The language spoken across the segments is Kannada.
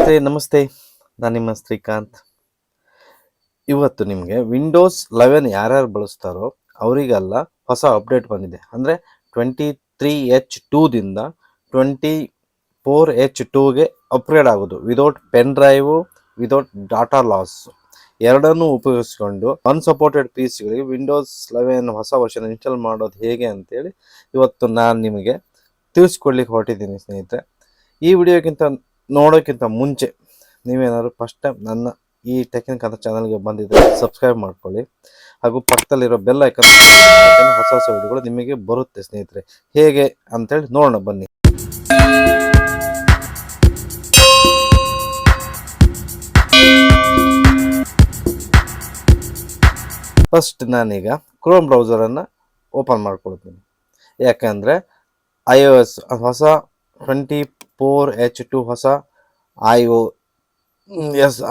ಸ್ನೇಹಿತರೆ ನಮಸ್ತೆ, ನಾನು ನಿಮ್ಮ ಶ್ರೀಕಾಂತ್. ಇವತ್ತು ನಿಮಗೆ ವಿಂಡೋಸ್ 11 ಯಾರ್ಯಾರು ಬಳಸ್ತಾರೋ ಅವರಿಗೆಲ್ಲ ಹೊಸ ಅಪ್ಡೇಟ್ ಬಂದಿದೆ. ಅಂದರೆ 23H2ದಿಂದ 24H2ಗೆ ಅಪ್ಗ್ರೇಡ್ ಆಗೋದು without pen drive, without data loss ಎರಡನ್ನೂ ಉಪಯೋಗಿಸ್ಕೊಂಡು ಅನ್ಸಪೋರ್ಟೆಡ್ ಪಿ ಸಿಗಳಿಗೆ ವಿಂಡೋಸ್ 11 ಹೊಸ ವರ್ಷನ ಇನ್ಸ್ಟಾಲ್ ಮಾಡೋದು ಹೇಗೆ ಅಂತೇಳಿ ಇವತ್ತು ನಾನು ನಿಮಗೆ ತಿಳಿಸ್ಕೊಡ್ಲಿಕ್ಕೆ ಹೊರಟಿದ್ದೀನಿ ಸ್ನೇಹಿತರೆ. ಈ ವಿಡಿಯೋಕ್ಕಿಂತ ನೋಡೋಕ್ಕಿಂತ ಮುಂಚೆ ನೀವೇನಾದ್ರು ಫಸ್ಟ್ ಟೈಮ್ ನನ್ನ ಈ ಟೆಕ್ನಿಕ್ ಅಂತ ಚಾನಲ್ಗೆ ಬಂದಿದ್ದರೆ ಸಬ್ಸ್ಕ್ರೈಬ್ ಮಾಡ್ಕೊಳ್ಳಿ, ಹಾಗೂ ಪಕ್ಕದಲ್ಲಿರೋ ಬೆಲ್ ಐಕನ್ ಹೊಸ ಹೊಸ ವಿಡಿಯೋಗಳು ನಿಮಗೆ ಬರುತ್ತೆ ಸ್ನೇಹಿತರೆ. ಹೇಗೆ ಅಂತೇಳಿ ನೋಡೋಣ ಬನ್ನಿ. ಫಸ್ಟ್ ನಾನೀಗ ಕ್ರೋಮ್ ಬ್ರೌಸರನ್ನು ಓಪನ್ ಮಾಡ್ಕೊಳ್ತೀನಿ. ಯಾಕಂದರೆ iOS ಹೊಸ 24H2 ಹೊಸ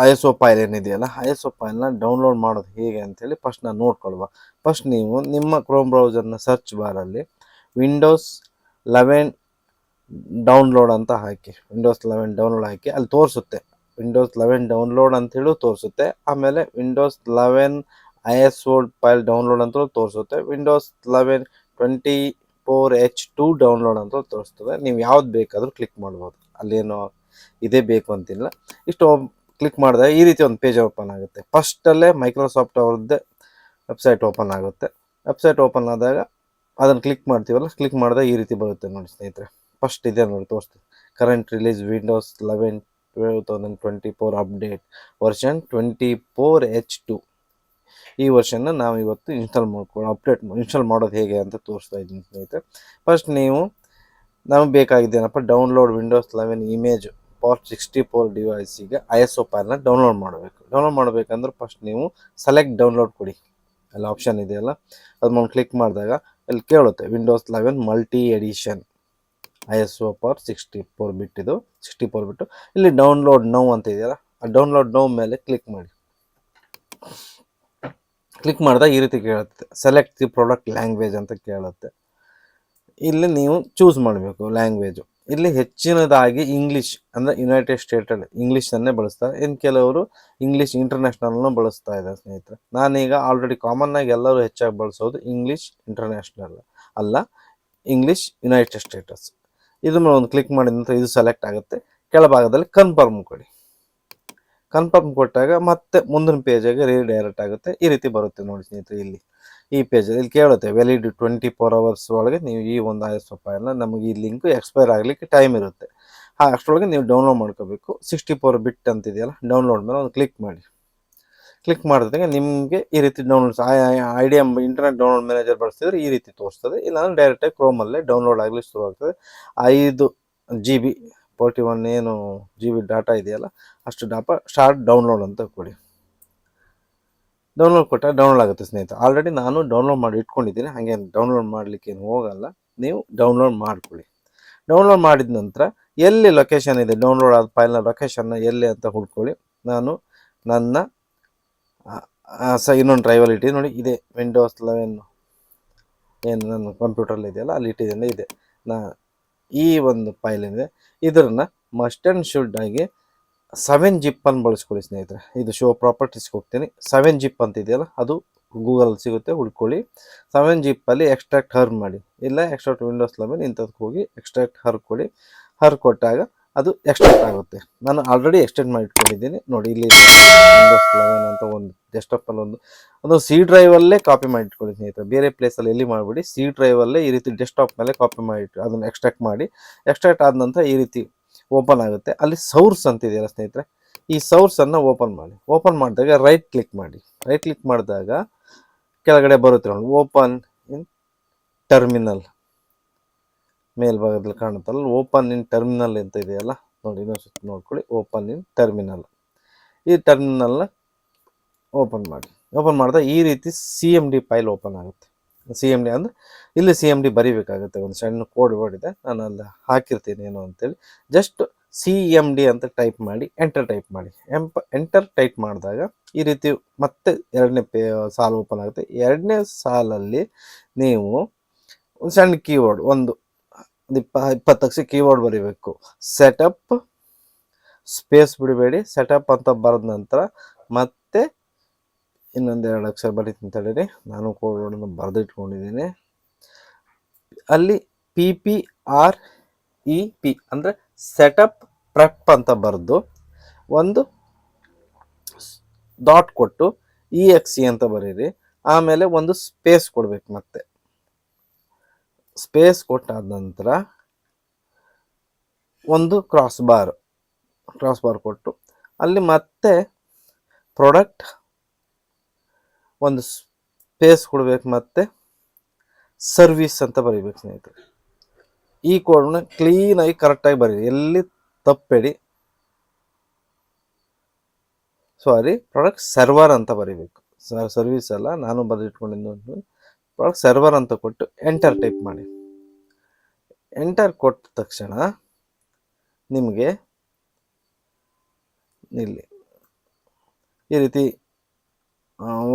ISO ಫೈಲ್ ಏನಿದೆಯಲ್ಲ, ISO ಫೈಲ್ನ ಡೌನ್ಲೋಡ್ ಮಾಡೋದು ಹೇಗೆ ಅಂತೇಳಿ ಫಸ್ಟ್ ನಾನು ನೋಡ್ಕೊಳ್ವಾ. ಫಸ್ಟ್ ನೀವು ನಿಮ್ಮ ಕ್ರೋಮ್ ಬ್ರೌಸರ್ನ ಸರ್ಚ್ ಬಾರಲ್ಲಿ ವಿಂಡೋಸ್ 11 ಡೌನ್ಲೋಡ್ ಅಂತ ಹಾಕಿ, ವಿಂಡೋಸ್ 11 ಡೌನ್ಲೋಡ್ ಹಾಕಿ ಅಲ್ಲಿ ತೋರಿಸುತ್ತೆ, ವಿಂಡೋಸ್ 11 ಡೌನ್ಲೋಡ್ ಅಂತೇಳಿ ತೋರಿಸುತ್ತೆ. ಆಮೇಲೆ ವಿಂಡೋಸ್ 11 ISO ಫೈಲ್ ಡೌನ್ಲೋಡ್ ಅಂತಲೂ ತೋರಿಸುತ್ತೆ, ವಿಂಡೋಸ್ 11 24H2 ಡೌನ್ಲೋಡ್ ಅಂತ ತೋರಿಸ್ತದೆ. ನೀವು ಯಾವ್ದು ಬೇಕಾದರೂ ಕ್ಲಿಕ್ ಮಾಡ್ಬೋದು, ಅಲ್ಲೇನೋ ಇದೇ ಬೇಕು ಅಂತಿಲ್ಲ. ಇಷ್ಟು ಕ್ಲಿಕ್ ಮಾಡಿದಾಗ ಈ ರೀತಿ ಒಂದು ಪೇಜ್ ಓಪನ್ ಆಗುತ್ತೆ. ಫಸ್ಟಲ್ಲೇ ಮೈಕ್ರೋಸಾಫ್ಟ್ ಅವ್ರದ್ದೇ ವೆಬ್ಸೈಟ್ ಓಪನ್ ಆಗುತ್ತೆ. ವೆಬ್ಸೈಟ್ ಓಪನ್ ಆದಾಗ ಅದನ್ನು ಕ್ಲಿಕ್ ಮಾಡ್ತೀವಲ್ಲ, ಕ್ಲಿಕ್ ಮಾಡಿದಾಗ ಈ ರೀತಿ ಬರುತ್ತೆ ನೋಡಿ ಸ್ನೇಹಿತರೆ. ಫಸ್ಟ್ ಇದೆ ನೋಡಿ ತೋರಿಸ್ತೀವಿ, current release Windows 11 2024 update version 24H2. ಈ ವರ್ಷನ್ನ ನಾವು ಇವತ್ತು ಇನ್ಸ್ಟಾಲ್ ಮಾಡೋದು ಹೇಗೆ ಅಂತ ತೋರಿಸ್ತಾ ಇದ್ದೀನಿ ಸ್ನೇಹಿತರೆ. ಫಸ್ಟ್ ನೀವು ನಮಗೆ ಬೇಕಾಗಿದ್ದೇನಪ್ಪ, ಡೌನ್ಲೋಡ್ ವಿಂಡೋಸ್ 11 ಇಮೇಜ್ ಫಾರ್ 64 ಡಿವೈಸಿಗೆ ISO ಫೈಲ್ನ ಡೌನ್ಲೋಡ್ ಮಾಡಬೇಕು. ಡೌನ್ಲೋಡ್ ಮಾಡಬೇಕಂದ್ರೆ ಫಸ್ಟ್ ನೀವು ಸೆಲೆಕ್ಟ್ ಡೌನ್ಲೋಡ್ ಕೊಡಿ, ಅಲ್ಲಿ ಆಪ್ಷನ್ ಇದೆಯಲ್ಲ ಅದನ್ನು ಕ್ಲಿಕ್ ಮಾಡಿದಾಗ ಇಲ್ಲಿ ಕೇಳುತ್ತೆ Windows 11 multi edition ISO for 64 bit, ಇದು 64 ಬಿಟ್ಟು ಇಲ್ಲಿ ಡೌನ್ಲೋಡ್ ನೌ ಅಂತ ಇದೆಯಲ್ಲ, ಆ ಡೌನ್ಲೋಡ್ ನೌ ಮೇಲೆ ಕ್ಲಿಕ್ ಮಾಡಿ. ಕ್ಲಿಕ್ ಮಾಡಿದಾಗ ಈ ರೀತಿ ಕೇಳುತ್ತೆ, ಸೆಲೆಕ್ಟ್ ದಿ ಪ್ರಾಡಕ್ಟ್ ಲ್ಯಾಂಗ್ವೇಜ್ ಅಂತ ಕೇಳುತ್ತೆ. ಇಲ್ಲಿ ನೀವು ಚೂಸ್ ಮಾಡಬೇಕು ಲ್ಯಾಂಗ್ವೇಜು. ಇಲ್ಲಿ ಹೆಚ್ಚಿನದಾಗಿ ಇಂಗ್ಲೀಷ್, ಅಂದರೆ ಯುನೈಟೆಡ್ ಸ್ಟೇಟಲ್ಲಿ ಇಂಗ್ಲೀಷನ್ನೇ ಬಳಸ್ತಾರೆ. ಇನ್ನು ಕೆಲವರು ಇಂಗ್ಲೀಷ್ ಇಂಟರ್ನ್ಯಾಷನಲ್ನೂ ಬಳಸ್ತಾ ಇದ್ದಾರೆ ಸ್ನೇಹಿತರೆ. ನಾನೀಗ ಆಲ್ರೆಡಿ ಕಾಮನ್ನಾಗಿ ಎಲ್ಲರೂ ಹೆಚ್ಚಾಗಿ ಬಳಸೋದು ಇಂಗ್ಲೀಷ್ ಇಂಟರ್ನ್ಯಾಷನಲ್ ಅಲ್ಲ, ಇಂಗ್ಲೀಷ್ ಯುನೈಟೆಡ್ ಸ್ಟೇಟಸ್. ಇದು ಒಂದು ಕ್ಲಿಕ್ ಮಾಡಿದ ನಂತರ ಇದು ಸೆಲೆಕ್ಟ್ ಆಗುತ್ತೆ. ಕೆಳಭಾಗದಲ್ಲಿ ಕನ್ಫರ್ಮ್ ಕೊಡಿ. ಕನ್ಫರ್ಮ್ ಕೊಟ್ಟಾಗ ಮತ್ತೆ ಮುಂದಿನ ಪೇಜಿಗೆ ರೀಡೈರೆಕ್ಟ್ ಆಗುತ್ತೆ. ಈ ರೀತಿ ಬರುತ್ತೆ ನೋಡಿ ಸ್ನೇಹಿತರೆ. ಈ ಪೇಜಲ್ಲಿ ಇಲ್ಲಿ ಕೇಳುತ್ತೆ ವ್ಯಾಲಿಡ್ 24 hours ಒಳಗೆ ನೀವು ಈ ಒಂದು ISO ಫೈಲ್ನ, ನಮಗೆ ಈ ಲಿಂಕ್ ಎಕ್ಸ್ಪೈರ್ ಆಗಲಿಕ್ಕೆ ಟೈಮ್ ಇರುತ್ತೆ, ಅಷ್ಟರೊಳಗೆ ನೀವು ಡೌನ್ಲೋಡ್ ಮಾಡ್ಕೋಬೇಕು. 64 ಬಿಟ್ ಅಂತಿದೆಯಲ್ಲ, ಡೌನ್ಲೋಡ್ ಮೇಲೆ ಒಂದು ಕ್ಲಿಕ್ ಮಾಡಿ. ಕ್ಲಿಕ್ ಮಾಡಿದಾಗ ನಿಮಗೆ ಈ ರೀತಿ downloads IDM internet download manager ಬಳಸಿದ್ರೆ ಈ ರೀತಿ ತೋರಿಸ್ತದೆ. ಇಲ್ಲಾಂದ್ರೆ ಡೈರೆಕ್ಟಾಗಿ ಕ್ರೋಮಲ್ಲೇ ಡೌನ್ಲೋಡ್ ಆಗಲಿ ಶುರು ಆಗ್ತದೆ. 5 GB 41 ಏನು GB ಡಾಟಾ ಇದೆಯಲ್ಲ, ಅಷ್ಟು ಡಾಟಾ ಸ್ಟಾರ್ಟ್ ಡೌನ್ಲೋಡ್ ಅಂತ ಕೊಡಿ. ಡೌನ್ಲೋಡ್ ಕೊಟ್ಟಾಗ ಡೌನ್ಲೋಡ್ ಆಗುತ್ತೆ ಸ್ನೇಹಿತರೆ. ಆಲ್ರೆಡಿ ನಾನು ಡೌನ್ಲೋಡ್ ಮಾಡಿ ಇಟ್ಕೊಂಡಿದ್ದೀನಿ, ಹಾಗೆ ಡೌನ್ಲೋಡ್ ಮಾಡಲಿಕ್ಕೆ ಏನು ಹೋಗಲ್ಲ, ನೀವು ಡೌನ್ಲೋಡ್ ಮಾಡ್ಕೊಳ್ಳಿ. ಡೌನ್ಲೋಡ್ ಮಾಡಿದ ನಂತರ ಎಲ್ಲಿ ಲೊಕೇಶನ್ ಇದೆ, ಡೌನ್ಲೋಡ್ ಆದ ಫೈಲ್ನ ಲೊಕೇಶನ್ನ ಎಲ್ಲಿ ಅಂತ ಹುಡ್ಕೊಳ್ಳಿ. ನಾನು ನನ್ನ ಇನ್ನೊಂದು ಡ್ರೈವಲ್ಲಿ ಇಟ್ಟಿದ್ದೀನಿ ನೋಡಿ, ಇದೆ ವಿಂಡೋಸ್ 11 ಏನು ನನ್ನ ಕಂಪ್ಯೂಟರ್ಲಿ ಇದೆಯಲ್ಲ ಅಲ್ಲಿ ಇಟ್ಟಿದ್ದೀನಿ. ಇದೆ ಈ ಒಂದು ಫೈಲ್ ಏನಿದೆ ಇದನ್ನು ಮಸ್ಟ್ ಆ್ಯಂಡ್ ಶುಡ್ ಆಗಿ 7 zip ಅನ್ನು ಬಳಸ್ಕೊಳ್ಳಿ ಸ್ನೇಹಿತರೆ. ಇದು ಶೋ ಪ್ರಾಪರ್ಟೀಸ್ಗೆ ಹೋಗ್ತೀನಿ, 7 zip ಅಂತ ಇದೆಯಲ್ಲ ಅದು ಗೂಗಲ್ ಸಿಗುತ್ತೆ, ಹುಡ್ಕೊಳ್ಳಿ. 7 zip ಅಲ್ಲಿ ಎಕ್ಸ್ಟ್ರಾಕ್ಟ್ ಹರ್ ಮಾಡಿ, ಇಲ್ಲ ಎಕ್ಸ್ಟ್ರಾಕ್ಟ್ ವಿಂಡೋಸ್ 11 ಇಂಥದಕ್ಕೆ ಹೋಗಿ ಎಕ್ಸ್ಟ್ರಾಕ್ಟ್ ಹರ್ ಕೊಡಿ. ಹರ್ ಕೊಟ್ಟಾಗ ಅದು ಎಕ್ಸ್ಟ್ರಾಕ್ಟ್ ಆಗುತ್ತೆ. ನಾನು ಆಲ್ರೆಡಿ ಎಕ್ಸ್ಟೆಂಡ್ ಮಾಡಿ ಇಟ್ಕೊಂಡಿದ್ದೀನಿ ನೋಡಿ. ಇಲ್ಲಿ ವಿಂಡೋಸ್ 11 ಅಂತ ಒಂದು ಡೆಸ್ಕ್ಟಾಪಲ್ಲಿ ಅದು ಸಿ ಡ್ರೈವಲ್ಲೇ ಕಾಪಿ ಮಾಡಿ ಇಟ್ಕೊಳ್ಳಿ ಸ್ನೇಹಿತರೆ. ಬೇರೆ ಪ್ಲೇಸಲ್ಲಿ ಎಲ್ಲಿ ಮಾಡಿಬಿಡಿ, ಸಿ ಡ್ರೈವಲ್ಲೇ ಈ ರೀತಿ ಡೆಸ್ಕ್ಟಾಪ್ ಮೇಲೆ ಕಾಪಿ ಮಾಡಿಟ್ಟು ಅದನ್ನು ಎಕ್ಸ್ಟ್ರಾಕ್ಟ್ ಮಾಡಿ. ಎಕ್ಸ್ಟ್ರಾಕ್ಟ್ ಆದ ನಂತರ ಈ ರೀತಿ ಓಪನ್ ಆಗುತ್ತೆ. ಅಲ್ಲಿ ಸೌರ್ಸ್ ಅಂತಿದೆಯಲ್ಲ ಸ್ನೇಹಿತರೆ, ಈ ಸೌರ್ಸನ್ನು ಓಪನ್ ಮಾಡಿ. ಓಪನ್ ಮಾಡಿದಾಗ ರೈಟ್ ಕ್ಲಿಕ್ ಮಾಡಿ. ರೈಟ್ ಕ್ಲಿಕ್ ಮಾಡಿದಾಗ ಕೆಳಗಡೆ ಬರುತ್ತೆ ನೋಡಿ, ಓಪನ್ ಇನ್ ಟರ್ಮಿನಲ್, ಮೇಲ್ಭಾಗದಲ್ಲಿ ಕಾಣುತ್ತಲ್ಲ ಓಪನ್ ಇನ್ ಟರ್ಮಿನಲ್ ಅಂತ ಇದೆಯಲ್ಲ ನೋಡಿ, ಇನ್ನೊಂದು ನೋಡ್ಕೊಳ್ಳಿ, ಓಪನ್ ಇನ್ ಟರ್ಮಿನಲ್. ಈ ಟರ್ಮಿನಲ್ನ ಓಪನ್ ಮಾಡಿ. ಓಪನ್ ಮಾಡಿದಾಗ ಈ ರೀತಿ CMD ಫೈಲ್ ಓಪನ್ ಆಗುತ್ತೆ. CMD ಅಂದರೆ ಇಲ್ಲಿ CMD ಬರೀಬೇಕಾಗುತ್ತೆ, ಒಂದು ಸಣ್ಣ ಕೋಡ್ ವರ್ಡ್ ಇದೆ, ನಾನು ಅಲ್ಲಿ ಹಾಕಿರ್ತೀನಿ ಏನು ಅಂತೇಳಿ. ಜಸ್ಟ್ CMD ಅಂತ ಟೈಪ್ ಮಾಡಿ ಎಂಟರ್ ಟೈಪ್ ಮಾಡಿ. ಎಂಟರ್ ಟೈಪ್ ಮಾಡಿದಾಗ ಈ ರೀತಿ ಮತ್ತೆ ಎರಡನೇ ಸಾಲು ಓಪನ್ ಆಗುತ್ತೆ. ಎರಡನೇ ಸಾಲಲ್ಲಿ ನೀವು ಒಂದು ಸಣ್ಣ ಕೀವರ್ಡ್, ಒಂದು 20 ಅಕ್ಷರ ಕೀವರ್ಡ್ ಬರೀಬೇಕು. ಸೆಟಪ್ ಸ್ಪೇಸ್ ಬಿಡಬೇಡಿ. ಸೆಟಪ್ ಅಂತ ಬರೆದ ನಂತರ ಮತ್ತೆ ಇನ್ನೊಂದೆರಡು ಅಕ್ಷರ ಬರೀತೀನಿ ತಡೀರಿ, ನಾನು ಕೋಡನ್ನು ಬರೆದಿಟ್ಕೊಂಡಿದ್ದೀನಿ. ಅಲ್ಲಿ PPREP ಅಂದರೆ ಸೆಟಪ್ ಪ್ರೆಪ್ ಅಂತ ಬರೆದು ಒಂದು ಡಾಟ್ ಕೊಟ್ಟು EXE ಅಂತ ಬರೀರಿ. ಆಮೇಲೆ ಒಂದು ಸ್ಪೇಸ್ ಕೊಡಬೇಕು. ಮತ್ತೆ ಸ್ಪೇಸ್ ಕೊಟ್ಟಾದ ನಂತರ ಒಂದು ಕ್ರಾಸ್ ಬಾರ್ ಕೊಟ್ಟು ಅಲ್ಲಿ ಮತ್ತೆ ಪ್ರಾಡಕ್ಟ್ ಒಂದು ಸ್ಪೇಸ್ ಕೊಡಬೇಕು, ಮತ್ತೆ ಸರ್ವಿಸ್ ಅಂತ ಬರೀಬೇಕು ಸ್ನೇಹಿತರೆ. ಈ ಕೋಡ್ನ ಕ್ಲೀನಾಗಿ ಕರೆಕ್ಟಾಗಿ ಬರೀರಿ, ಎಲ್ಲಿ ತಪ್ಪಬೇಡಿ. ಪ್ರಾಡಕ್ಟ್ ಸರ್ವರ್ ಅಂತ ಬರೀಬೇಕು, ಸರ್ವಿಸ್ ಅಲ್ಲ, ನಾನು ಬರೆದಿಟ್ಕೊಂಡಿದ್ದು. ಪ್ರಾಡಕ್ಟ್ ಸರ್ವರ್ ಅಂತ ಕೊಟ್ಟು ಎಂಟರ್ ಟೈಪ್ ಮಾಡಿ. ಎಂಟರ್ ಕೊಟ್ಟ ತಕ್ಷಣ ನಿಮಗೆ ಇಲ್ಲಿ ಈ ರೀತಿ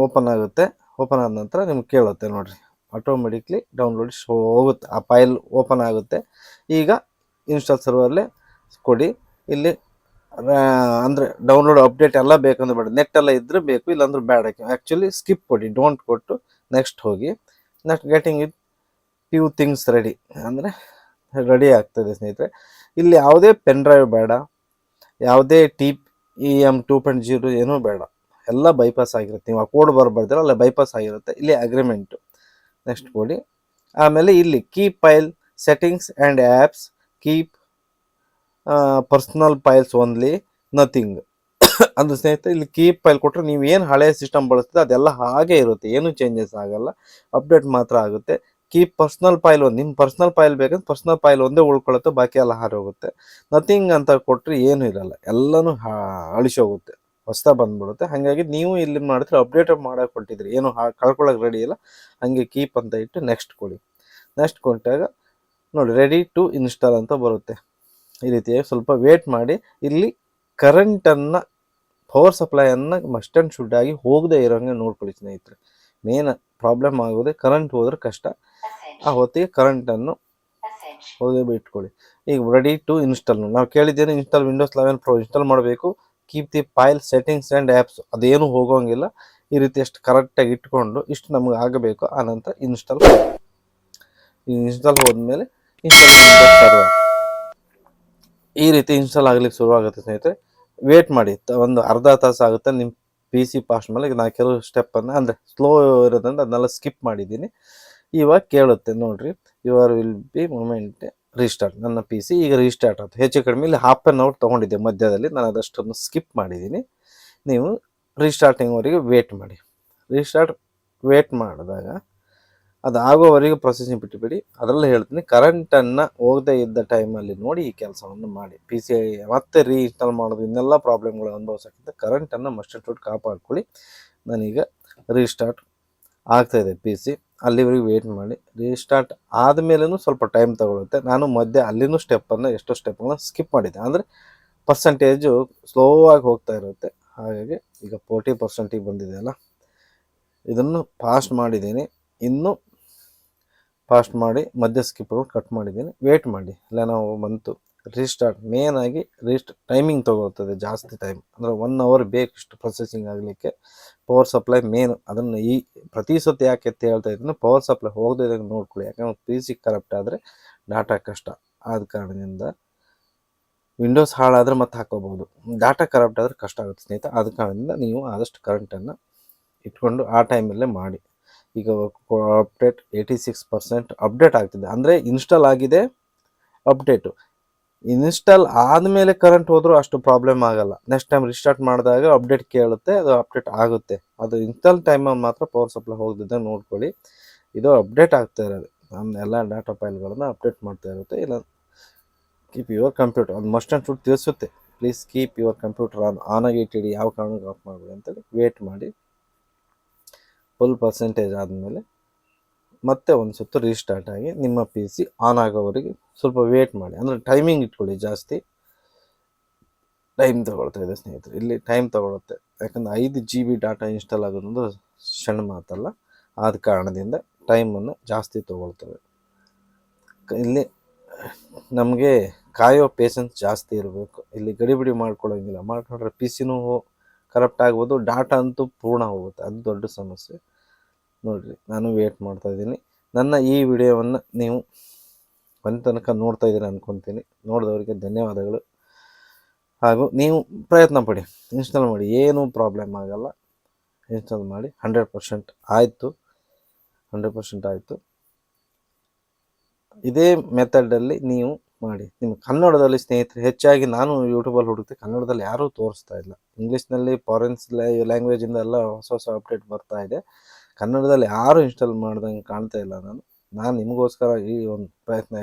ಓಪನ್ ಆಗುತ್ತೆ. ಓಪನ್ ಆದ ನಂತರ ನಿಮ್ಗೆ ಕೇಳುತ್ತೆ ನೋಡಿರಿ, ಆಟೋಮೆಟಿಕ್ಲಿ ಡೌನ್ಲೋಡ್ ಹೋಗುತ್ತೆ, ಆ ಫೈಲ್ ಓಪನ್ ಆಗುತ್ತೆ. ಈಗ ಇನ್ಸ್ಟಾಲ್ ಸರ್ವರ್ಲೆ ಕೊಡಿ. ಇಲ್ಲಿ ಅಂದರೆ ಡೌನ್ಲೋಡ್ ಅಪ್ಡೇಟ್ ಎಲ್ಲ ಬೇಕಂದ್ರೆ ಬೇಡ, ನೆಟ್ ಎಲ್ಲ ಇದ್ದರೆ ಬೇಕು, ಇಲ್ಲಾಂದ್ರೆ ಬೇಡ. ಆ್ಯಕ್ಚುಲಿ ಸ್ಕಿಪ್ ಕೊಡಿ, ಡೋಂಟ್ ಕೊಟ್ಟು ನೆಕ್ಸ್ಟ್ ಹೋಗಿ. Next getting it few things ready ಅಂದರೆ ರೆಡಿ ಆಗ್ತದೆ ಸ್ನೇಹಿತರೆ. ಇಲ್ಲಿ ಯಾವುದೇ ಪೆನ್ ಡ್ರೈವ್ ಬೇಡ, ಯಾವುದೇ TPM 2.0 ಏನೂ ಬೇಡ, ಎಲ್ಲ ಬೈಪಾಸ್ ಆಗಿರುತ್ತೆ. ನೀವು ಆ ಕೋಡ್ ಬರಬಾರ್ದಿಲ್ಲ, ಅಲ್ಲ ಬೈಪಾಸ್ ಆಗಿರುತ್ತೆ. ಇಲ್ಲಿ ಅಗ್ರಿಮೆಂಟು ನೆಕ್ಸ್ಟ್ ಕೊಡಿ. ಆಮೇಲೆ ಇಲ್ಲಿ keep file settings and apps, keep personal files only, nothing ಅಂದ್ರೆ ಸ್ನೇಹಿತರೆ ಇಲ್ಲಿ ಕೀಪ್ ಫೈಲ್ ಕೊಟ್ಟರೆ ನೀವು ಏನು ಹಳೆಯ ಸಿಸ್ಟಮ್ ಬಳಸ್ತೀರ ಅದೆಲ್ಲ ಹಾಗೆ ಇರುತ್ತೆ, ಏನೂ ಚೇಂಜಸ್ ಆಗಲ್ಲ, ಅಪ್ಡೇಟ್ ಮಾತ್ರ ಆಗುತ್ತೆ. ಕೀಪ್ ಪರ್ಸ್ನಲ್ ಫೈಲ್ ಒಂದು, ನಿಮ್ಮ ಪರ್ಸ್ನಲ್ ಫೈಲ್ ಬೇಕಂದ್ರೆ ಪರ್ಸ್ನಲ್ ಫೈಲ್ ಒಂದೇ ಉಳ್ಕೊಳ್ಳುತ್ತೆ, ಬಾಕಿ ಎಲ್ಲ ಹಾರೋಗುತ್ತೆ. ನಥಿಂಗ್ ಅಂತ ಕೊಟ್ಟರೆ ಏನೂ ಇರಲ್ಲ, ಎಲ್ಲನೂ ಅಳಿಸೋಗುತ್ತೆ, ಹೊಸ ಬಂದ್ಬಿಡುತ್ತೆ. ಹಾಗಾಗಿ ನೀವು ಇಲ್ಲಿ ಮಾಡಿದ್ರೆ ಅಪ್ಡೇಟ್ ಮಾಡೋಕೆ ಕೊಟ್ಟಿದ್ರಿ, ಏನು ಕಳ್ಕೊಳ್ಳೋಕೆ ರೆಡಿ ಇಲ್ಲ. ಹಾಗೆ ಕೀಪ್ ಅಂತ ಇಟ್ಟು ನೆಕ್ಸ್ಟ್ ಕೊಡಿ. ನೆಕ್ಸ್ಟ್ ಕೊಟ್ಟಾಗ ನೋಡಿ ರೆಡಿ ಟು ಇನ್ಸ್ಟಾಲ್ ಅಂತ ಬರುತ್ತೆ. ಈ ರೀತಿಯಾಗಿ ಸ್ವಲ್ಪ ವೇಟ್ ಮಾಡಿ. ಇಲ್ಲಿ ಕರೆಂಟನ್ನು, ಪವರ್ ಸಪ್ಲೈಯನ್ನು ಮಸ್ಟ್ ಆ್ಯಂಡ್ ಶುಡ್ ಆಗಿ ಹೋಗದೆ ಇರೋಂಗೆ ನೋಡ್ಕೊಳ್ಳಿ ಸ್ನೇಹಿತರೆ. ಮೇನ್ ಪ್ರಾಬ್ಲಮ್ ಆಗೋದೇ ಕರೆಂಟ್ ಹೋದ್ರೆ ಕಷ್ಟ. ಆ ಹೊತ್ತಿಗೆ ಕರೆಂಟನ್ನು ಹೋಗೇ ಬಿಟ್ಕೊಳ್ಳಿ. ಈಗ ರೆಡಿ ಟು ಇನ್ಸ್ಟಾಲ್, ನಾವು ಕೇಳಿದ್ದೇನೆ ಇನ್ಸ್ಟಾಲ್ Windows 11 Pro ಇನ್ಸ್ಟಾಲ್ ಮಾಡಬೇಕು. Keep the file settings and apps, ಅದೇನು ಹೋಗೋಂಗಿಲ್ಲ. ಈ ರೀತಿ ಅಷ್ಟು ಕರೆಕ್ಟಾಗಿ ಇಟ್ಕೊಂಡು ಇಷ್ಟು ನಮಗೆ ಆಗಬೇಕು. ಆನಂತರ ಇನ್ಸ್ಟಾಲ್ ಹೋದ್ಮೇಲೆ ಇನ್ಸ್ಟಾಲ್ ಈ ರೀತಿ ಇನ್ಸ್ಟಾಲ್ ಆಗ್ಲಿಕ್ಕೆ ಶುರುವಾಗುತ್ತೆ ಸ್ನೇಹಿತರೆ. ವೇಟ್ ಮಾಡಿ, ಒಂದು ಅರ್ಧ ತಾಸು ಆಗುತ್ತೆ. ನಿಮ್ಮ PC ಫಾಸ್ಟ್ ಮೇಲೆ ನಾನು ಕೆಲವು ಸ್ಟೆಪ್ಪನ್ನು ಅಂದರೆ ಸ್ಲೋ ಇರೋದ್ರಿಂದ ಅದನ್ನೆಲ್ಲ ಸ್ಕಿಪ್ ಮಾಡಿದ್ದೀನಿ. ಇವಾಗ ಕೇಳುತ್ತೆ ನೋಡಿರಿ, your will be moment restart. ನನ್ನ PC ಈಗ ರೀಸ್ಟಾರ್ಟ್ ಆಯ್ತು. ಹೆಚ್ಚು ಕಡಿಮೆ ಇಲ್ಲಿ ½ ತೊಗೊಂಡಿದ್ದೆ ಮಧ್ಯದಲ್ಲಿ, ನಾನು ಅದಷ್ಟನ್ನು ಸ್ಕಿಪ್ ಮಾಡಿದ್ದೀನಿ. ನೀವು ರೀಸ್ಟಾರ್ಟಿಂಗ್ವರೆಗೆ ವೇಟ್ ಮಾಡಿ. ವೇಟ್ ಮಾಡಿದಾಗ ಅದು ಆಗೋವರೆಗೆ ಪ್ರೊಸೆಸಿಂಗ್ ಬಿಟ್ಟುಬಿಡಿ. ಅದರಲ್ಲೇ ಹೇಳ್ತೀನಿ, ಕರೆಂಟನ್ನು ಹೋಗದೇ ಇದ್ದ ಟೈಮಲ್ಲಿ ನೋಡಿ ಈ ಕೆಲಸವನ್ನು ಮಾಡಿ. PC ಮತ್ತೆ ರೀಇನ್ಸ್ಟಾಲ್ ಮಾಡೋದು ಇನ್ನೆಲ್ಲ ಪ್ರಾಬ್ಲಮ್ಗಳು ಅನುಭವಿಸೋಕ್ಕಿಂತ ಕರೆಂಟನ್ನು ಮಸ್ಟ್ ಆ್ಯಂಡ್ ಶುಡ್ ಕಾಪಾಡ್ಕೊಳ್ಳಿ. ನಾನೀಗ ರೀಸ್ಟಾರ್ಟ್ ಆಗ್ತಾಯಿದೆ PC, ಅಲ್ಲಿವರೆಗೆ ವೇಟ್ ಮಾಡಿ. ರೀಸ್ಟಾರ್ಟ್ ಆದಮೇಲೂ ಸ್ವಲ್ಪ ಟೈಮ್ ತಗೊಳುತ್ತೆ. ನಾನು ಮಧ್ಯೆ ಅಲ್ಲಿನೂ ಎಷ್ಟೋ ಸ್ಟೆಪ್ಗಳನ್ನ ಸ್ಕಿಪ್ ಮಾಡಿದ್ದೆ, ಅಂದರೆ ಪರ್ಸೆಂಟೇಜು ಸ್ಲೋ ಆಗಿ ಹೋಗ್ತಾ ಇರುತ್ತೆ. ಹಾಗಾಗಿ ಈಗ 40% ಬಂದಿದೆಯಲ್ಲ, ಇದನ್ನು ಫಾಸ್ಟ್ ಮಾಡಿದ್ದೀನಿ. ಇನ್ನೂ ಫಾಸ್ಟ್ ಮಾಡಿ ಮಧ್ಯ ಸ್ಕಿಪ್ಗಳು ಕಟ್ ಮಾಡಿದ್ದೀನಿ. ವೇಟ್ ಮಾಡಿ, ಇಲ್ಲ ನಾವು ಬಂತು ರೀಸ್ಟಾರ್ಟ್. ಮೇನಾಗಿ ಟೈಮಿಂಗ್ ತೊಗೊಳ್ತದೆ ಜಾಸ್ತಿ ಟೈಮ್, ಅಂದರೆ 1 hour ಬೇಕು ಇಷ್ಟು ಪ್ರೊಸೆಸಿಂಗ್ ಆಗಲಿಕ್ಕೆ. ಪವರ್ ಸಪ್ಲೈ ಮೇನು, ಅದನ್ನು ಈ ಪ್ರತಿ ಸತಿ ಯಾಕೆ ಅಂತ ಹೇಳ್ತಾ ಇದ್ದೀನಿ, ಪವರ್ ಸಪ್ಲೈ ಹೋಗದೇ ಇದ್ದಂಗೆ ನೋಡ್ಕೊಳ್ಳಿ. ಯಾಕಂದ್ರೆ PC ಕರಪ್ಟ್ ಆದರೆ ಡಾಟಾ ಕಷ್ಟ. ಆದ ಕಾರಣದಿಂದ ವಿಂಡೋಸ್ ಹಾಳಾದರೆ ಮತ್ತೆ ಹಾಕೋಬೋದು, ಡಾಟಾ ಕರಪ್ಟ್ ಆದರೆ ಕಷ್ಟ ಆಗುತ್ತೆ ಸ್ನೇಹಿತರೆ. ಆದ ಕಾರಣದಿಂದ ನೀವು ಆದಷ್ಟು ಕರೆಂಟನ್ನು ಇಟ್ಕೊಂಡು ಆ ಟೈಮಲ್ಲೇ ಮಾಡಿ. ಈಗ ಅಪ್ಡೇಟ್ 86% ಅಪ್ಡೇಟ್ ಆಗ್ತಿದೆ, ಅಂದರೆ ಇನ್ಸ್ಟಾಲ್ ಆಗಿದೆ, ಅಪ್ಡೇಟು. ಇನ್ಸ್ಟಾಲ್ ಆದಮೇಲೆ ಕರೆಂಟ್ ಹೋದರೂ ಅಷ್ಟು ಪ್ರಾಬ್ಲಮ್ ಆಗಲ್ಲ. ನೆಕ್ಸ್ಟ್ ಟೈಮ್ ರಿಸ್ಟಾರ್ಟ್ ಮಾಡಿದಾಗ ಅಪ್ಡೇಟ್ ಕೇಳುತ್ತೆ, ಅದು ಅಪ್ಡೇಟ್ ಆಗುತ್ತೆ. ಅದು ಇನ್ಸ್ಟಾಲ್ ಟೈಮಲ್ಲಿ ಮಾತ್ರ ಪವರ್ ಸಪ್ಲೈ ಹೋಗದಿದ್ದಂಗೆ ನೋಡ್ಕೊಳ್ಳಿ. ಇದು ಅಪ್ಡೇಟ್ ಆಗ್ತಾ ಇರೋದು, ನಮ್ಮ ಎಲ್ಲ ಡಾಟಾ ಫೈಲ್ಗಳನ್ನು ಅಪ್ಡೇಟ್ ಮಾಡ್ತಾ ಇರುತ್ತೆ. ಇಲ್ಲ ಕೀಪ್ ಯುವರ್ ಕಂಪ್ಯೂಟರ್, ಅದು ಮಸ್ಟ್ ಆ್ಯಂಡ್ ಶುಡ್ ತಿಳಿಸುತ್ತೆ, ಪ್ಲೀಸ್ ಕೀಪ್ ಯುವರ್ ಕಂಪ್ಯೂಟರ್ ಆನಾಗಿ ಇಟ್ಟಿಡಿ, ಯಾವ ಕಾರಣಕ್ಕೆ ಆಫ್ ಮಾಡಬೇಡಿ ಅಂತೇಳಿ. ವೇಟ್ ಮಾಡಿ. ಫುಲ್ ಪರ್ಸೆಂಟೇಜ್ ಆದಮೇಲೆ ಮತ್ತೆ ಒಂದು ಸುತ್ತು ರೀಸ್ಟಾರ್ಟ್ ಆಗಿ ನಿಮ್ಮ PC ಆನ್ ಆಗೋವರೆಗೆ ಸ್ವಲ್ಪ ವೇಟ್ ಮಾಡಿ. ಅಂದರೆ ಟೈಮಿಂಗ್ ಇಟ್ಕೊಳ್ಳಿ, ಜಾಸ್ತಿ ಟೈಮ್ ತೊಗೊಳ್ತಾ ಇದೆ ಸ್ನೇಹಿತರೆ. ಇಲ್ಲಿ ಟೈಮ್ ತೊಗೊಳುತ್ತೆ, ಯಾಕಂದರೆ 5 GB ಡಾಟಾ ಇನ್ಸ್ಟಾಲ್ ಆಗೋದೊಂದು ಸಣ್ಣ ಮಾತಲ್ಲ. ಆದ ಕಾರಣದಿಂದ ಟೈಮನ್ನು ಜಾಸ್ತಿ ತೊಗೊಳ್ತವೆ. ಇಲ್ಲಿ ನಮಗೆ ಕಾಯೋ ಪೇಷನ್ಸ್ ಜಾಸ್ತಿ ಇರಬೇಕು. ಇಲ್ಲಿ ಗಡಿಬಿಡಿ ಮಾಡ್ಕೊಳ್ಳೋಂಗಿಲ್ಲ. ಮಾಡ್ಕೊಂಡ್ರೆ ಪಿ ಸಿನೂ ಕರಪ್ಟ್ ಆಗ್ಬೋದು, ಡಾಟಾ ಅಂತೂ ಪೂರ್ಣ ಹೋಗುತ್ತೆ. ಅದು ದೊಡ್ಡ ಸಮಸ್ಯೆ. ನೋಡಿರಿ, ನಾನು ವೇಟ್ ಮಾಡ್ತಾಯಿದ್ದೀನಿ. ನನ್ನ ಈ ವಿಡಿಯೋವನ್ನು ನೀವು ಒಂದು ತನಕ ನೋಡ್ತಾ ಇದ್ದೀರ ಅಂದ್ಕೊತೀನಿ. ನೋಡಿದವರಿಗೆ ಧನ್ಯವಾದಗಳು. ಹಾಗೂ ನೀವು ಪ್ರಯತ್ನ ಪಡಿ, ಇನ್ಸ್ಟಾಲ್ ಮಾಡಿ, ಏನೂ ಪ್ರಾಬ್ಲಮ್ ಆಗಲ್ಲ. ಇನ್ಸ್ಟಾಲ್ ಮಾಡಿ. 100% ಆಯಿತು. 100% ಆಯಿತು. ಇದೇ ಮೆಥಡಲ್ಲಿ ನೀವು ಮಾಡಿ. ನಿಮ್ಮ ಕನ್ನಡದಲ್ಲಿ ಸ್ನೇಹಿತರೆ, ಹೆಚ್ಚಾಗಿ ನಾನು ಯೂಟ್ಯೂಬಲ್ಲಿ ಹುಡುಕ್ತೆ, ಕನ್ನಡದಲ್ಲಿ ಯಾರೂ ತೋರಿಸ್ತಾ ಇಲ್ಲ. ಇಂಗ್ಲೀಷ್ನಲ್ಲಿ ಫಾರಿನ್ಸ್ ಲ್ಯಾಂಗ್ವೇಜಿಂದ ಎಲ್ಲ ಹೊಸ ಹೊಸ ಅಪ್ಡೇಟ್ ಬರ್ತಾ ಇದೆ. ಕನ್ನಡದಲ್ಲಿ ಯಾರೂ ಇನ್ಸ್ಟಾಲ್ ಮಾಡ್ದಂಗೆ ಕಾಣ್ತಾ ಇಲ್ಲ. ನಾನು ನಿಮಗೋಸ್ಕರ ಈ ಒಂದು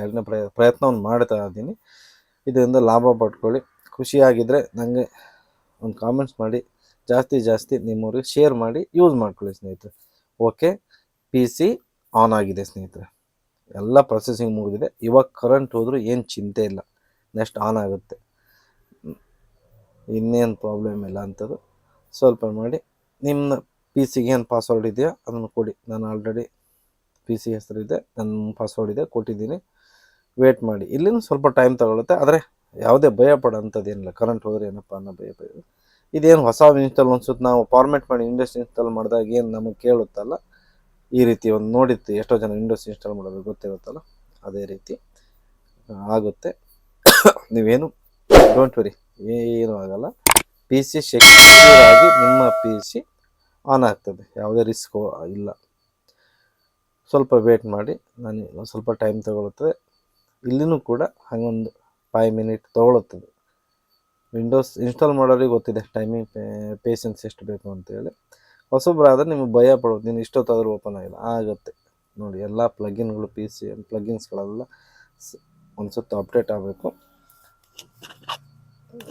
ಎರಡನೇ ಪ್ರಯತ್ನವನ್ನು ಮಾಡ್ತಾ ಇದ್ದೀನಿ. ಇದರಿಂದ ಲಾಭ ಪಡ್ಕೊಳ್ಳಿ. ಖುಷಿಯಾಗಿದ್ದರೆ ನನಗೆ ಒಂದು ಕಾಮೆಂಟ್ಸ್ ಮಾಡಿ, ಜಾಸ್ತಿ ನಿಮ್ಮವ್ರಿಗೆ ಶೇರ್ ಮಾಡಿ, ಯೂಸ್ ಮಾಡ್ಕೊಳ್ಳಿ ಸ್ನೇಹಿತರೆ. ಓಕೆ, ಪಿ ಸಿ ಆನ್ ಆಗಿದೆ ಸ್ನೇಹಿತರೆ. ಎಲ್ಲ ಪ್ರೊಸೆಸಿಂಗ್ ಮುಗಿದಿದೆ. ಇವಾಗ ಕರೆಂಟ್ ಹೋದರೂ ಏನು ಚಿಂತೆ ಇಲ್ಲ, ನೆಕ್ಸ್ಟ್ ಆನ್ ಆಗುತ್ತೆ. ಇನ್ನೇನು ಪ್ರಾಬ್ಲಮ್ ಇಲ್ಲ ಅಂಥದ್ದು. ಸ್ವಲ್ಪ ಮಾಡಿ, ನಿಮ್ಮ ಪಿ ಸಿಗೆ ಏನು ಪಾಸ್ವರ್ಡ್ ಇದೆಯಾ ಅದನ್ನು ಕೊಡಿ. ನಾನು ಆಲ್ರೆಡಿ ಪಿ ಸಿ ಹೆಸರಿದೆ, ನನ್ನ ಪಾಸ್ವರ್ಡ್ ಇದೆ, ಕೊಟ್ಟಿದ್ದೀನಿ. ವೇಟ್ ಮಾಡಿ. ಇಲ್ಲಿನೂ ಸ್ವಲ್ಪ ಟೈಮ್ ತಗೊಳುತ್ತೆ, ಆದರೆ ಯಾವುದೇ ಭಯ ಪಡೋಂಥದ್ದೇನಿಲ್ಲ. ಕರೆಂಟ್ ಹೋದರೆ ಏನಪ್ಪ ಅನ್ನೋ ಭಯ. ಇದೇನು ಹೊಸ ಇನ್ಸ್ಟಾಲ್ ಅನ್ಸುತ್ತೆ. ನಾವು ಫಾರ್ಮೆಟ್ ಮಾಡಿ ವಿಂಡೋಸ್ ಇನ್ಸ್ಟಾಲ್ ಮಾಡಿದಾಗ ಏನು ನಮಗೆ ಕೇಳುತ್ತಲ್ಲ, ಈ ರೀತಿ ಒಂದು ನೋಡಿತ್ತು, ಎಷ್ಟೋ ಜನ ವಿಂಡೋಸ್ ಇನ್ಸ್ಟಾಲ್ ಮಾಡೋದು ಗೊತ್ತಿರುತ್ತಲ್ಲ, ಅದೇ ರೀತಿ ಆಗುತ್ತೆ. ನೀವೇನು ಡೋಂಟ್ ವರಿ, ಏನೂ ಆಗಲ್ಲ. ಪಿ ಸಿ ಸೆಕ್ಯೂರ್ ಆಗಿ ನಿಮ್ಮ ಪಿ ಸಿ ಆನ್ ಆಗ್ತದೆ. ಯಾವುದೇ ರಿಸ್ಕು ಇಲ್ಲ. ಸ್ವಲ್ಪ ವೇಟ್ ಮಾಡಿ. ನಾನು ಸ್ವಲ್ಪ ಟೈಮ್ ತಗೊಳ್ಳುತ್ತದೆ. ಇಲ್ಲಿನೂ ಕೂಡ ಹಾಗೊಂದು 5 ಮಿನಿಟ್ ತೊಗೊಳುತ್ತದೆ. ವಿಂಡೋಸ್ ಇನ್ಸ್ಟಾಲ್ ಮಾಡೋರಿಗೆ ಗೊತ್ತಿದೆ ಟೈಮಿಂಗ್, ಪೇಷನ್ಸ್ ಎಷ್ಟು ಬೇಕು ಅಂತೇಳಿ. ಹೊಸಬ್ರಾದರೆ ನಿಮಗೆ ಭಯ ಪಡೋದು, ನೀನು ಇಷ್ಟೊತ್ತಾದರೂ ಓಪನ್ ಆಗಿಲ್ಲ, ಆಗುತ್ತೆ. ನೋಡಿ, ಎಲ್ಲ ಪ್ಲಗಿನ್ಗಳು, ಪಿ ಸಿ ಪ್ಲಗಿನ್ಸ್ಗಳೆಲ್ಲ ಒಂದು ಸುತ್ತ ಅಪ್ಡೇಟ್ ಆಗಬೇಕು.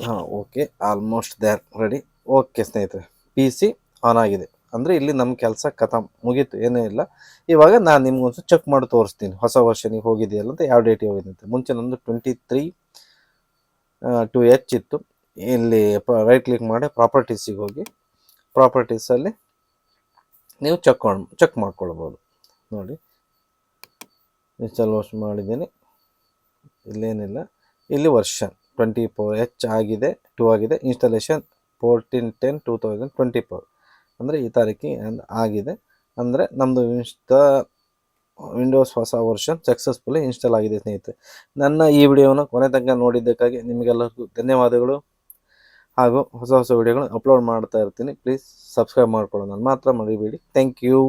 ಹಾಂ, okay, almost there, ready. Okay ಸ್ನೇಹಿತರೆ, ಪಿ ಸಿ ಆನ್ ಆಗಿದೆ ಅಂದರೆ ಇಲ್ಲಿ ನಮ್ಮ ಕೆಲಸ ಖತಮ್, ಮುಗೀತು, ಏನೂ ಇಲ್ಲ. ಇವಾಗ ನಾನು ನಿಮ್ಗೊಂದು ಚೆಕ್ ಮಾಡಿ ತೋರಿಸ್ತೀನಿ, ಹೊಸ ವರ್ಷನಿಗೆ ಹೋಗಿದೆಯಲ್ಲ ಅಂತ, ಯಾವ ಡೇಟಿಗೆ ಹೋಗಿದೆ ಅಂತ. ಮುಂಚೆ ನಂದು 23/2H ಇತ್ತು. ಇಲ್ಲಿ ರೈಟ್ ಕ್ಲಿಕ್ ಮಾಡಿ ಪ್ರಾಪರ್ಟೀಸಿಗೆ ಹೋಗಿ, ಪ್ರಾಪರ್ಟೀಸಲ್ಲಿ ನೀವು ಚೆಕ್ ಮಾಡ್ಕೊಳ್ಬೋದು. ನೋಡಿ, ಇನ್ಸ್ಟಾಲ್ ಮಾಡಿದ್ದೀನಿ. ಇಲ್ಲೇನಿಲ್ಲ. ಇಲ್ಲಿ ವರ್ಷನ್ 24H ಆಗಿದೆ, 2 ಆಗಿದೆ. ಇನ್ಸ್ಟಾಲೇಷನ್ 14/10/2024 ಅಂದರೆ ಈ ತಾರೀಕಿಗೆ ಆಗಿದೆ. ಅಂದರೆ ನಮ್ಮದು ವಿಂಡೋಸ್ ಹೊಸ ವರ್ಷನ್ ಸಕ್ಸಸ್ಫುಲಿ ಇನ್ಸ್ಟಾಲ್ ಆಗಿದೆ ಸ್ನೇಹಿತರೆ. ನನ್ನ ಈ ವಿಡಿಯೋನ ಕೊನೆ ತನಕ ನೋಡಿದ್ದಕ್ಕಾಗಿ ನಿಮಗೆಲ್ಲರಿಗೂ ಧನ್ಯವಾದಗಳು. ಹಾಗೂ ಹೊಸ ವಿಡಿಯೋಗಳನ್ನ ಅಪ್ಲೋಡ್ ಮಾಡ್ತಾ ಇರ್ತೀನಿ. ಪ್ಲೀಸ್ ಸಬ್ಸ್ಕ್ರೈಬ್ ಮಾಡ್ಕೊಳ್ಳೋದನ್ನು ಮಾತ್ರ ಮರಿಬೇಡಿ. Thank you.